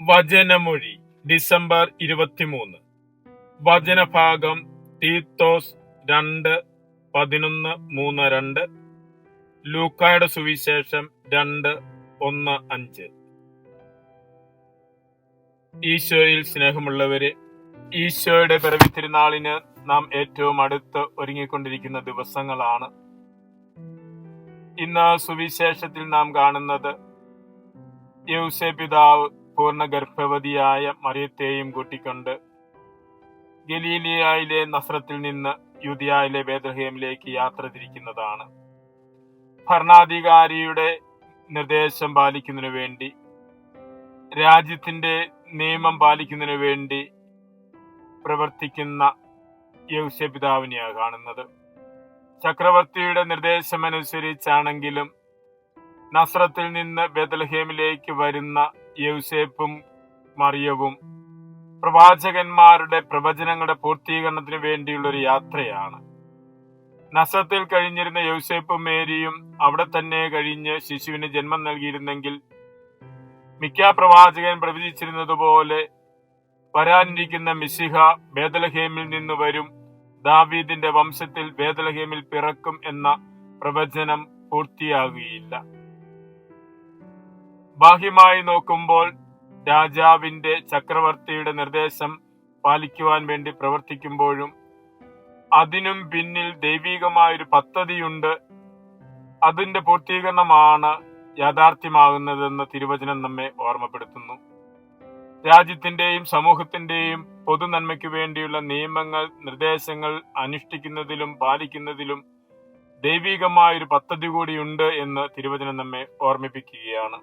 വചനമൊഴി December 23. വചനഭാഗം തീത്തോസ് 2:11-2, ലൂക്കായുടെ സുവിശേഷം 2:1-5. ഈശോയിൽ സ്നേഹമുള്ളവരെ, ഈശോയുടെ പിറവി തിരുനാളിന് നാം ഏറ്റവും അടുത്ത് ഒരുങ്ങിക്കൊണ്ടിരിക്കുന്ന ദിവസങ്ങളാണ്. ഇന്ന് സുവിശേഷത്തിൽ നാം കാണുന്നത് യൗസേ പിതാവ് പൂർണ്ണ ഗർഭവതിയായ മറിയത്തെയും കൂട്ടിക്കൊണ്ട് ഗലീലിയായിലെ നസ്രത്തിൽ നിന്ന് യൂദയായിലെ ബേത്ലഹേമിലേക്ക് യാത്ര തിരിക്കുന്നതാണ്. ഭരണാധികാരിയുടെ നിർദ്ദേശം പാലിക്കുന്നതിനു വേണ്ടി, രാജ്യത്തിന്റെ നിയമം പാലിക്കുന്നതിനു വേണ്ടി പ്രവർത്തിക്കുന്ന യൗസേ പിതാവിനെയാണ് കാണുന്നത്. ചക്രവർത്തിയുടെ നിർദ്ദേശമനുസരിച്ചാണെങ്കിലും നസ്രത്തിൽ നിന്ന് ബേത്ലഹേമിലേക്ക് വരുന്ന യൗസേപ്പും മറിയവും പ്രവാചകന്മാരുടെ പ്രവചനങ്ങളുടെ പൂർത്തീകരണത്തിന് വേണ്ടിയുള്ള ഒരു യാത്രയാണ്. നസ്രത്തിൽ കഴിഞ്ഞിരുന്ന യൗസേപ്പും മേരിയും അവിടെ തന്നെ കഴിഞ്ഞ് ശിശുവിന് ജന്മം നൽകിയിരുന്നെങ്കിൽ മിക്ക പ്രവാചകൻ പ്രവചിച്ചിരുന്നതുപോലെ വരാനിരിക്കുന്ന മിശിഹ ബേത്ലഹേമിൽ നിന്ന് വരും, ദാവീദിന്റെ വംശത്തിൽ ബേത്ലഹേമിൽ പിറക്കും എന്ന പ്രവചനം പൂർത്തിയാകുകയില്ല. ബാഹ്യമായി നോക്കുമ്പോൾ രാജാവിന്റെ, ചക്രവർത്തിയുടെ നിർദ്ദേശം പാലിക്കുവാൻ വേണ്ടി പ്രവർത്തിക്കുമ്പോഴും അതിനും പിന്നിൽ ദൈവികമായൊരു പദ്ധതിയുണ്ട്. അതിന്റെ പൂർത്തീകരണമാണ് യാഥാർത്ഥ്യമാകുന്നതെന്ന് തിരുവചനം നമ്മെ ഓർമ്മപ്പെടുത്തുന്നു. രാജ്യത്തിന്റെയും സമൂഹത്തിന്റെയും പൊതു നന്മയ്ക്ക് വേണ്ടിയുള്ള നിയമങ്ങൾ, നിർദ്ദേശങ്ങൾ അനുഷ്ഠിക്കുന്നതിലും പാലിക്കുന്നതിലും ദൈവികമായൊരു പദ്ധതി കൂടിയുണ്ട് എന്ന് തിരുവചനം നമ്മെ ഓർമ്മിപ്പിക്കുകയാണ്.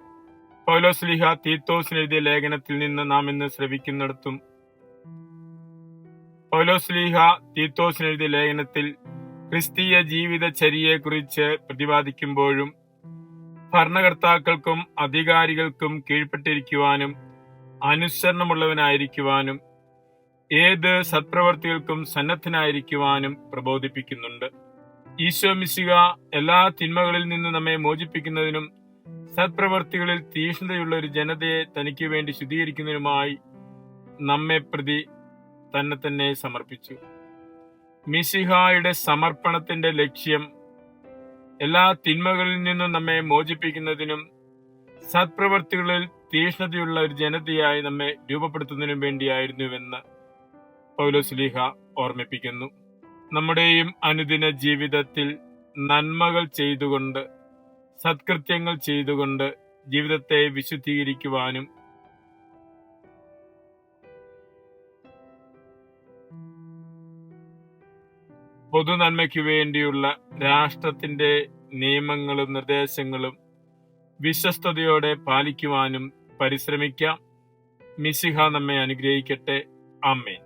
പൗലോസ്ലീഹ തീത്തോസിന് എഴുതിയ ലേഖനത്തിൽ നിന്ന് നാം ഇന്ന് ശ്രവിക്കുന്നിടത്തും, പൗലോസ്ലീഹ തീത്തോസിന് എഴുതിയ ലേഖനത്തിൽ ക്രിസ്തീയ ജീവിതചര്യയെക്കുറിച്ച് പ്രതിപാദിക്കുമ്പോഴും ഭരണകർത്താക്കൾക്കും അധികാരികൾക്കും കീഴ്പ്പെട്ടിരിക്കുവാനും അനുസരണമുള്ളവനായിരിക്കുവാനും ഏത് സത്പ്രവർത്തികൾക്കും സന്നദ്ധനായിരിക്കുവാനും പ്രബോധിപ്പിക്കുന്നുണ്ട്. ഈശോ മിശിഹ എല്ലാ തിന്മകളിൽ നിന്ന് നമ്മെ മോചിപ്പിക്കുന്നതിനും സത്പ്രവർത്തികളിൽ തീഷ്ണതയുള്ള ഒരു ജനതയെ തനിക്ക് വേണ്ടി ശുദ്ധീകരിക്കുന്നതിനുമായി നമ്മെ പ്രതി തന്നെ സമർപ്പിച്ചു. മിശിഹായുടെ സമർപ്പണത്തിന്റെ ലക്ഷ്യം എല്ലാ തിന്മകളിൽ നിന്നും നമ്മെ മോചിപ്പിക്കുന്നതിനും സത്പ്രവർത്തികളിൽ തീഷ്ണതയുള്ള ഒരു ജനതയായി നമ്മെ രൂപപ്പെടുത്തുന്നതിനും വേണ്ടിയായിരുന്നുവെന്ന് പൗലോസ്ലീഹ ഓർമ്മിപ്പിക്കുന്നു. നമ്മുടെയും അനുദിന ജീവിതത്തിൽ നന്മകൾ ചെയ്തുകൊണ്ട്, സത്കൃത്യങ്ങൾ ചെയ്തുകൊണ്ട് ജീവിതത്തെ വിശുദ്ധീകരിക്കുവാനും പൊതുനന്മയ്ക്ക് വേണ്ടിയുള്ള രാഷ്ട്രത്തിന്റെ നിയമങ്ങളും നിർദ്ദേശങ്ങളും വിശ്വസ്തയോടെ പാലിക്കുവാനും പരിശ്രമിക്കാം. മിശിഹ നമ്മെ അനുഗ്രഹിക്കട്ടെ. ആമേൻ.